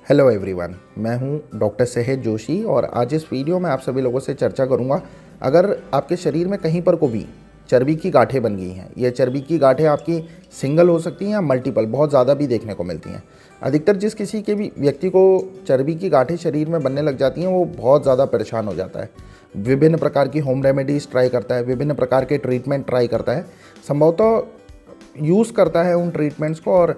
Hello everyone, मैं हूं doctor सहेज जोशी और आज इस वीडियो में आप सभी लोगों से चर्चा करूंगा। अगर आपके शरीर में कहीं पर को भी चर्बी की गांठें बन गई हैं, ये चर्बी की गांठें आपकी सिंगल हो सकती हैं या मल्टीपल, बहुत ज़्यादा भी देखने को मिलती हैं। अधिकतर जिस किसी के भी व्यक्ति को चर्बी की गांठें शरीर में बनने लग जाती हैं, वो बहुत ज़्यादा परेशान हो जाता है। विभिन्न प्रकार की होम रेमेडीज़ ट्राई करता है, विभिन्न प्रकार के ट्रीटमेंट ट्राई करता है, संभवतः यूज़ करता है उन ट्रीटमेंट्स को और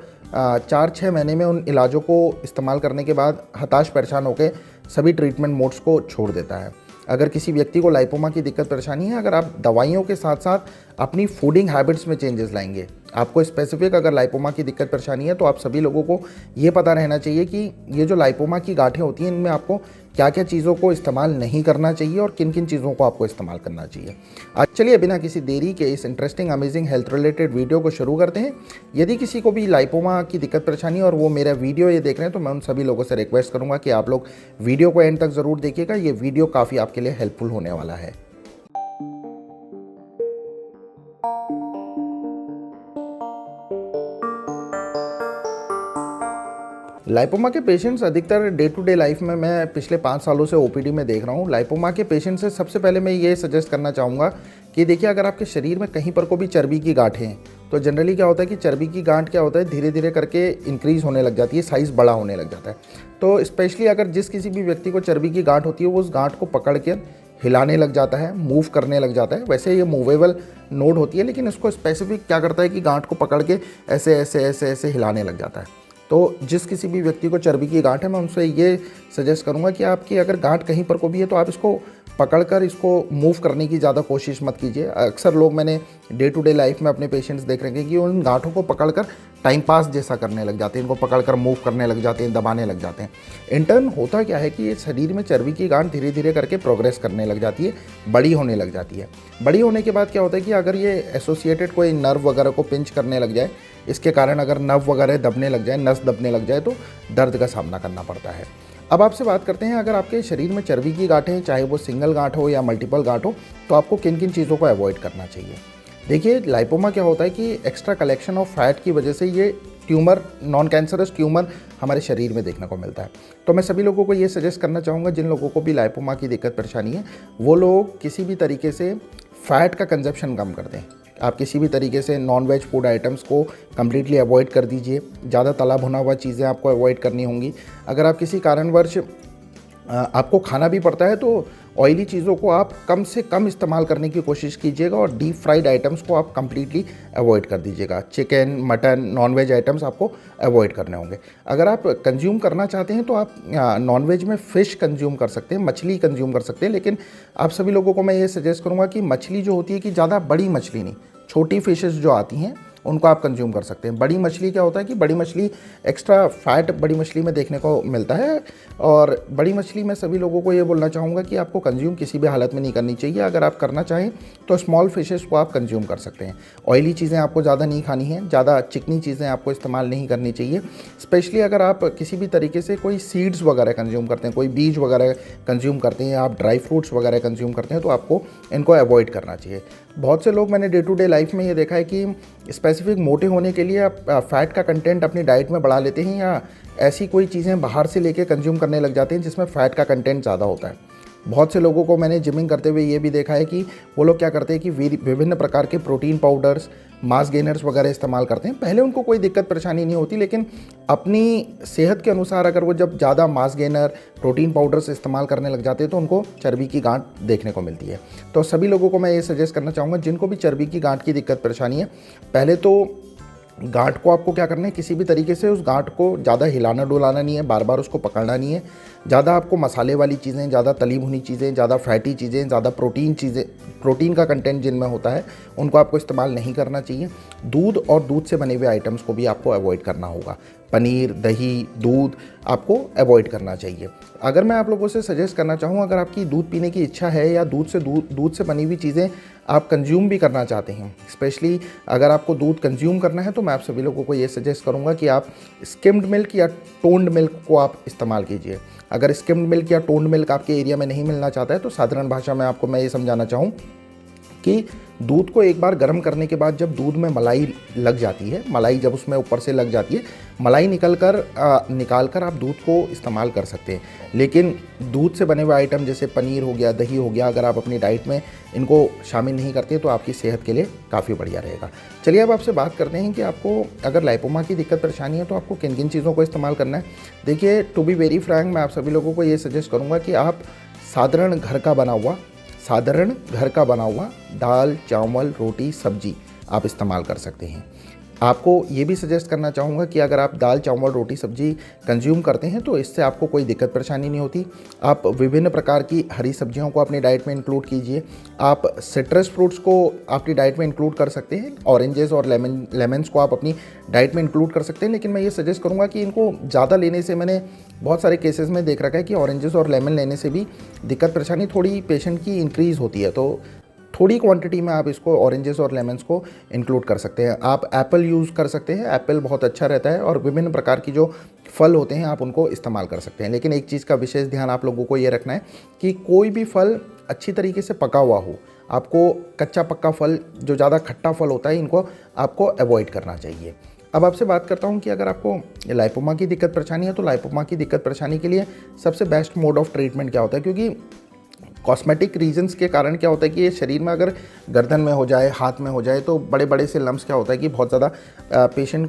4-6 महीने में उन इलाजों को इस्तेमाल करने के बाद हताश परेशान होकर सभी ट्रीटमेंट मोड्स को छोड़ देता है। अगर किसी व्यक्ति को लाइपोमा की दिक्कत परेशानी है, अगर आप दवाइयों के साथ साथ अपनी फूडिंग हैबिट्स में चेंजेस लाएंगे, आपको स्पेसिफिक अगर लाइपोमा की दिक्कत परेशानी है, तो आप सभी लोगों को ये पता रहना चाहिए कि ये जो लाइपोमा की गांठें होती हैं, इनमें आपको क्या क्या चीज़ों को इस्तेमाल नहीं करना चाहिए और किन किन चीज़ों को आपको इस्तेमाल करना चाहिए। आज चलिए बिना किसी देरी के इस interesting amazing health related video को शुरू करते हैं। यदि किसी को भी लाइपोमा की दिक्कत परेशानी और वो मेरा वीडियो ये देख रहे हैं, तो मैं उन सभी लोगों से रिक्वेस्ट करूँगा कि आप लोग वीडियो को एंड तक ज़रूर देखिएगा। ये वीडियो काफ़ी आपके लिए हेल्पफुल होने वाला है। लाइपोमा के पेशेंट्स अधिकतर डे टू डे लाइफ में मैं पिछले 5 सालों से ओपीडी में देख रहा हूँ। लाइपोमा के पेशेंट से सबसे पहले मैं ये सजेस्ट करना चाहूँगा कि देखिए, अगर आपके शरीर में कहीं पर को भी चर्बी की गांठें हैं, तो जनरली क्या होता है कि चर्बी की गांठ क्या होता है, धीरे धीरे करके इंक्रीज़ होने लग जाती है, साइज़ बड़ा होने लग जाता है। तो स्पेशली अगर जिस किसी भी व्यक्ति को चर्बी की गांठ होती है, वो उस गांठ को पकड़ के हिलाने लग जाता है, मूव करने लग जाता है। वैसे ये मूवेबल नोड होती है, लेकिन इसको स्पेसिफिक क्या करता है कि गांठ को पकड़ के ऐसे ऐसे ऐसे ऐसे हिलाने लग जाता है। तो जिस किसी भी व्यक्ति को चर्बी की गांठ है, मैं उनसे ये सजेस्ट करूंगा कि आपकी अगर गांठ कहीं पर को भी है, तो आप इसको पकड़कर इसको मूव करने की ज़्यादा कोशिश मत कीजिए। अक्सर लोग मैंने डे टू डे लाइफ में अपने पेशेंट्स देख रहे हैं कि उन गांठों को पकड़कर टाइम पास जैसा करने लग जाते हैं, इनको पकड़कर मूव करने लग जाते हैं, दबाने लग जाते हैं। इंटर्न होता क्या है कि ये शरीर में चर्बी की गांठ धीरे धीरे करके प्रोग्रेस करने लग जाती है, बड़ी होने लग जाती है। बड़ी होने के बाद क्या होता है कि अगर ये एसोसिएटेड कोई नर्व वगैरह को पिंच करने लग जाए, इसके कारण अगर नर्व वगैरह दबने लग जाए, नस दबने लग जाए, तो दर्द का सामना करना पड़ता है। अब आपसे बात करते हैं, अगर आपके शरीर में चर्बी की गांठें हैं, चाहे वो सिंगल गांठ हो या मल्टीपल गांठ हो, तो आपको किन किन चीज़ों को अवॉइड करना चाहिए। देखिए, लाइपोमा क्या होता है कि एक्स्ट्रा कलेक्शन ऑफ फैट की वजह से ये ट्यूमर, नॉन कैंसरस ट्यूमर हमारे शरीर में देखने को मिलता है। तो मैं सभी लोगों को ये सजेस्ट करना चाहूँगा, जिन लोगों को भी लाइपोमा की दिक्कत परेशानी है, वो लोग किसी भी तरीके से फ़ैट का कंजप्शन कम कर दें। आप किसी भी तरीके से नॉन वेज फूड आइटम्स को कम्प्लीटली अवॉइड कर दीजिए। ज़्यादा तला भुना हुआ चीज़ें आपको अवॉइड करनी होंगी। अगर आप किसी कारणवश आपको खाना भी पड़ता है, तो ऑयली चीज़ों को आप कम से कम इस्तेमाल करने की कोशिश कीजिएगा और डीप फ्राइड आइटम्स को आप कम्प्लीटली अवॉइड कर दीजिएगा। चिकन, मटन, नॉन-वेज आइटम्स आपको अवॉइड करने होंगे। अगर आप कंज्यूम करना चाहते हैं, तो आप नॉन-वेज में फ़िश कंज्यूम कर सकते हैं, मछली कंज्यूम कर सकते हैं, लेकिन आप सभी लोगों को मैं ये सजेस्ट करूँगा कि मछली जो होती है कि ज़्यादा बड़ी मछली नहीं, छोटी फिशेस जो आती हैं उनको आप कंज्यूम कर सकते हैं। बड़ी मछली क्या होता है कि बड़ी मछली एक्स्ट्रा फैट बड़ी मछली में देखने को मिलता है, और बड़ी मछली में सभी लोगों को ये बोलना चाहूँगा कि आपको कंज्यूम किसी भी हालत में नहीं करनी चाहिए। अगर आप करना चाहें तो स्मॉल फिशेस को आप कंज्यूम कर सकते हैं। ऑयली चीज़ें आपको ज़्यादा नहीं खानी हैं, ज़्यादा चिकनी चीज़ें आपको इस्तेमाल नहीं करनी चाहिए। स्पेशली अगर आप किसी भी तरीके से कोई सीड्स वगैरह कंज्यूम करते हैं, कोई बीज वगैरह कंज्यूम करते हैं, आप ड्राई फ्रूट्स वगैरह कंज्यूम करते हैं, तो आपको इनको अवॉइड करना चाहिए। बहुत से लोग मैंने डे टू डे लाइफ में ये देखा है कि स्पेसिफिक मोटे होने के लिए आप फैट का कंटेंट अपनी डाइट में बढ़ा लेते हैं, या ऐसी कोई चीज़ें बाहर से लेके कंज्यूम करने लग जाते हैं जिसमें फ़ैट का कंटेंट ज़्यादा होता है। बहुत से लोगों को मैंने जिमिंग करते हुए ये भी देखा है कि वो लोग क्या करते हैं कि विभिन्न प्रकार के प्रोटीन पाउडर्स, मास गेनर्स वगैरह इस्तेमाल करते हैं। पहले उनको कोई दिक्कत परेशानी नहीं होती, लेकिन अपनी सेहत के अनुसार अगर वो जब ज़्यादा मास गेनर, प्रोटीन पाउडर्स इस्तेमाल करने लग जाते हैं, तो उनको चर्बी की गांठ देखने को मिलती है। तो सभी लोगों को मैं ये सजेस्ट करना चाहूँगा, जिनको भी चर्बी की गांठ की दिक्कत परेशानी है, पहले तो गांठ को आपको क्या करना है, किसी भी तरीके से उस गांठ को ज़्यादा हिलाना डुलाना नहीं है, बार बार उसको पकड़ना नहीं है। ज़्यादा आपको मसाले वाली चीज़ें, ज़्यादा तली भुनी चीज़ें, ज़्यादा फैटी चीज़ें, ज़्यादा प्रोटीन का कंटेंट जिनमें होता है, उनको आपको इस्तेमाल नहीं करना चाहिए। दूध और दूध से बने हुए आइटम्स को भी आपको अवॉइड करना होगा। पनीर, दही, दूध आपको अवॉइड करना चाहिए। अगर मैं आप लोगों से सजेस्ट करना चाहूँ, अगर आपकी दूध पीने की इच्छा है या दूध से बनी हुई चीज़ें आप कंज्यूम भी करना चाहते हैं, स्पेशली अगर आपको दूध कंज्यूम करना है, तो मैं आप सभी लोगों को ये सजेस्ट करूँगा कि आप स्किम्ड मिल्क या टोन्ड मिल्क को आप इस्तेमाल कीजिए। अगर स्किम्ड मिल्क या टोन्ड मिल्क आपके एरिया में नहीं मिलना चाहता है, तो साधारण भाषा में आपको मैं ये समझाना चाहूँ कि दूध को एक बार गर्म करने के बाद जब दूध में मलाई लग जाती है, मलाई जब उसमें ऊपर से लग जाती है, मलाई निकल कर आप दूध को इस्तेमाल कर सकते हैं। लेकिन दूध से बने हुए आइटम जैसे पनीर हो गया, दही हो गया, अगर आप अपनी डाइट में इनको शामिल नहीं करते तो आपकी सेहत के लिए काफ़ी बढ़िया रहेगा। चलिए अब आपसे बात करते हैं कि आपको अगर लाइपोमा की दिक्कत परेशानी है तो आपको किन किन चीज़ों को इस्तेमाल करना है। देखिए, टू बी वेरी फ्रैंक, मैं आप सभी लोगों को ये सजेस्ट करूँगा कि आप साधारण घर का बना हुआ दाल, चावल, रोटी, सब्जी आप इस्तेमाल कर सकते हैं। आपको ये भी सजेस्ट करना चाहूँगा कि अगर आप दाल, चावल, रोटी, सब्जी कंज्यूम करते हैं तो इससे आपको कोई दिक्कत परेशानी नहीं होती। आप विभिन्न प्रकार की हरी सब्जियों को अपनी डाइट में इंक्लूड कीजिए। आप सिट्रस फ्रूट्स को अपनी डाइट में इंक्लूड कर सकते हैं। ऑरेंजेस और लेमन्स को आप अपनी डाइट में इंक्लूड कर सकते हैं। लेकिन मैं ये सजेस्ट करूँगा कि इनको ज़्यादा लेने से मैंने बहुत सारे केसेस में देख रखा है कि ऑरेंजेस और लेमन लेने से भी दिक्कत परेशानी थोड़ी पेशेंट की इंक्रीज़ होती है। तो थोड़ी क्वांटिटी में आप इसको ऑरेंजेस और लेमन्स को इंक्लूड कर सकते हैं। आप एप्पल यूज़ कर सकते हैं, एप्पल बहुत अच्छा रहता है, और विभिन्न प्रकार की जो फल होते हैं आप उनको इस्तेमाल कर सकते हैं। लेकिन एक चीज़ का विशेष ध्यान आप लोगों को ये रखना है कि कोई भी फल अच्छी तरीके से पका हुआ हो। आपको कच्चा पक्का फल, जो ज़्यादा खट्टा फल होता है, इनको आपको अवॉइड करना चाहिए। अब आपसे बात करता हूँ कि अगर आपको लाइपोमा की दिक्कत परेशानी है तो लाइपोमा की दिक्कत परेशानी के लिए सबसे बेस्ट मोड ऑफ ट्रीटमेंट क्या होता है, क्योंकि कॉस्मेटिक रीजंस के कारण क्या होता है कि ये शरीर में अगर गर्दन में हो जाए, हाथ में हो जाए, तो बड़े बड़े से लम्स क्या होता है कि बहुत ज़्यादा पेशेंट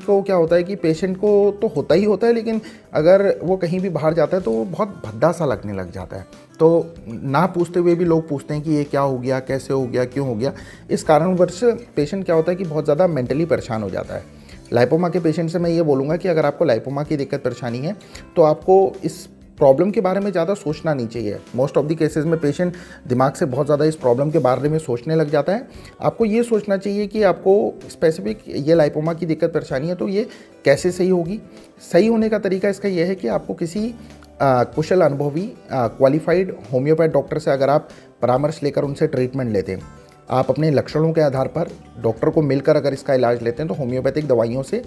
को क्या होता है कि पेशेंट को तो होता ही होता है, लेकिन अगर वो कहीं भी बाहर जाता है तो वो बहुत भद्दा सा लगने लग जाता है। तो ना पूछते हुए भी लोग पूछते हैं कि ये क्या हो गया, कैसे हो गया, क्यों हो गया। इस कारणवश पेशेंट क्या होता है कि बहुत ज़्यादा मेंटली परेशान हो जाता है। लाइपोमा के पेशेंट से मैं ये बोलूँगा कि अगर आपको लाइपोमा की दिक्कत परेशानी है तो आपको इस प्रॉब्लम के बारे में ज़्यादा सोचना नहीं चाहिए। मोस्ट ऑफ द केसेस में पेशेंट दिमाग से बहुत ज़्यादा इस प्रॉब्लम के बारे में सोचने लग जाता है। आपको ये सोचना चाहिए कि आपको स्पेसिफिक ये लाइपोमा की दिक्कत परेशानी है तो ये कैसे सही होगी। सही होने का तरीका इसका ये है कि आपको किसी कुशल अनुभवी क्वालिफाइड होम्योपैथ डॉक्टर से अगर आप परामर्श लेकर उनसे ट्रीटमेंट लेते हैं, आप अपने लक्षणों के आधार पर डॉक्टर को मिलकर अगर इसका इलाज लेते हैं तो होम्योपैथिक दवाइयों से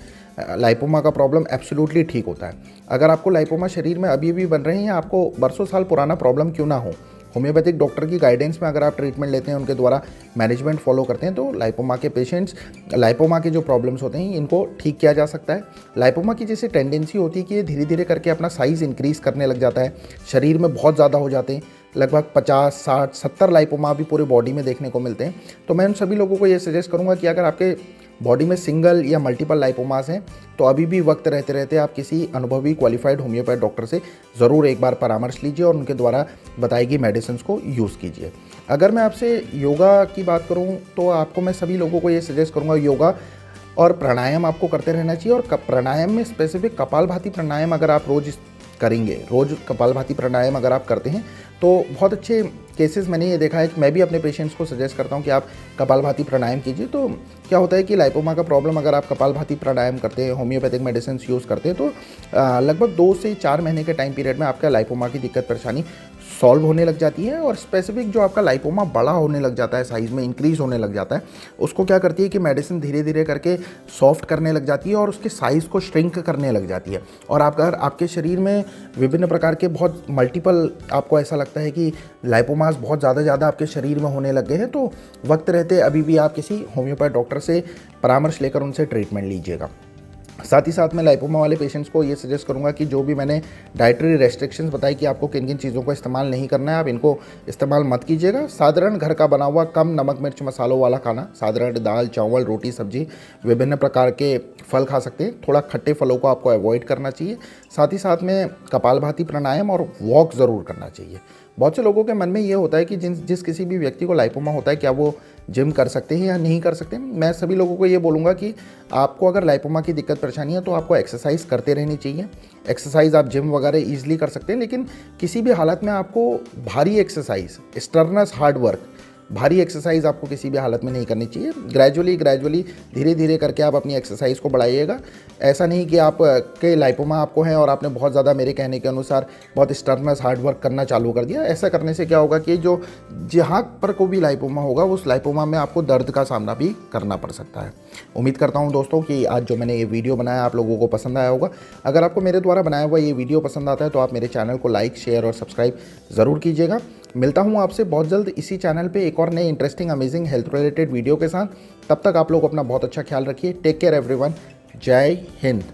लाइपोमा का प्रॉब्लम एब्सोल्युटली ठीक होता है। अगर आपको लाइपोमा शरीर में अभी भी बन रहे हैं या आपको बरसों साल पुराना प्रॉब्लम क्यों ना हो, होम्योपैथिक डॉक्टर की गाइडेंस में अगर आप ट्रीटमेंट लेते हैं, उनके द्वारा मैनेजमेंट फॉलो करते हैं, तो लाइपोमा के पेशेंट्स, लाइपोमा के जो प्रॉब्लम्स होते हैं इनको ठीक किया जा सकता है। लाइपोमा की जैसे टेंडेंसी होती है कि ये धीरे धीरे करके अपना साइज़ इंक्रीज़ करने लग जाता है, शरीर में बहुत ज़्यादा हो जाते हैं, लगभग 50, 60, 70 लाइपोमा भी पूरे बॉडी में देखने को मिलते हैं। तो मैं उन सभी लोगों को ये सजेस्ट करूँगा कि अगर आपके बॉडी में सिंगल या मल्टीपल लाइपोमास हैं तो अभी भी वक्त रहते रहते आप किसी अनुभवी क्वालिफाइड होम्योपैथ डॉक्टर से ज़रूर एक बार परामर्श लीजिए और उनके द्वारा बताई गई मेडिसिन को यूज़ कीजिए। अगर मैं आपसे योगा की बात करूँ तो आपको मैं सभी लोगों को ये सजेस्ट करूँगा, योगा और प्राणायाम आपको करते रहना चाहिए। और प्राणायाम में स्पेसिफिक कपालभाति प्राणायाम अगर आप रोज़ करेंगे, रोज़ कपालभाति प्राणायाम अगर आप करते हैं तो बहुत अच्छे केसेस मैंने ये देखा है कि मैं भी अपने पेशेंट्स को सजेस्ट करता हूँ कि आप कपालभाति प्राणायाम कीजिए। तो क्या होता है कि लाइपोमा का प्रॉब्लम अगर आप कपालभाति प्राणायाम करते हैं, होम्योपैथिक मेडिसिन यूज़ करते हैं, तो लगभग 2 से 4 महीने के टाइम पीरियड में आपका लाइपोमा की दिक्कत परेशानी सॉल्व होने लग जाती है। और स्पेसिफिक जो आपका लाइपोमा बड़ा होने लग जाता है, साइज़ में इंक्रीज़ होने लग जाता है, उसको क्या करती है कि मेडिसिन धीरे धीरे करके सॉफ्ट करने लग जाती है और उसके साइज़ को श्रिंक करने लग जाती है। और अगर आपके शरीर में विभिन्न प्रकार के बहुत मल्टीपल, आपको ऐसा लगता है कि लाइपोमास बहुत ज़्यादा आपके शरीर में होने लग गए हैं, तो वक्त रहते अभी भी आप किसी होम्योपैथ डॉक्टर से परामर्श लेकर उनसे ट्रीटमेंट लीजिएगा। साथ ही साथ मैं लाइपोमा वाले पेशेंट्स को ये सजेस्ट करूंगा कि जो भी मैंने डाइटरी रेस्ट्रिक्शंस बताई कि आपको किन किन चीज़ों को इस्तेमाल नहीं करना है, आप इनको इस्तेमाल मत कीजिएगा। साधारण घर का बना हुआ कम नमक मिर्च मसालों वाला खाना, साधारण दाल, चावल, रोटी, सब्जी, विभिन्न प्रकार के फल खा सकते हैं। थोड़ा खट्टे फलों को आपको अवॉइड करना चाहिए। साथ ही साथ में कपालभाति प्राणायाम और वॉक ज़रूर करना चाहिए। बहुत से लोगों के मन में ये होता है कि जिस किसी भी व्यक्ति को लाइपोमा होता है क्या वो जिम कर सकते हैं या नहीं कर सकते। मैं सभी लोगों को ये बोलूँगा कि आपको अगर लाइपोमा की दिक्कत परेशानी है तो आपको एक्सरसाइज करते रहनी चाहिए। एक्सरसाइज आप जिम वगैरह ईजिली कर सकते हैं, लेकिन किसी भी हालत में आपको भारी एक्सरसाइज, स्टर्नस हार्ड वर्क, भारी एक्सरसाइज आपको किसी भी हालत में नहीं करनी चाहिए। ग्रेजुअली धीरे धीरे करके आप अपनी एक्सरसाइज को बढ़ाइएगा। ऐसा नहीं कि आप के लाइपोमा आपको है और आपने बहुत ज़्यादा मेरे कहने के अनुसार बहुत स्टर्नस हार्ड वर्क करना चालू कर दिया। ऐसा करने से क्या होगा कि जो जहाँ पर को भी लाइपोमा होगा उस लाइपोमा में आपको दर्द का सामना भी करना पड़ सकता है। उम्मीद करता हूँ दोस्तों कि आज जो मैंने ये वीडियो बनाया आप लोगों को पसंद आया होगा। अगर आपको मेरे द्वारा बनाया हुआ ये वीडियो पसंद आता है तो आप मेरे चैनल को लाइक, शेयर और सब्सक्राइब ज़रूर कीजिएगा। मिलता हूँ आपसे बहुत जल्द इसी चैनल पे एक और नए interesting amazing health related video के साथ। तब तक आप लोग अपना बहुत अच्छा ख्याल रखिए। Take care everyone. जय हिंद।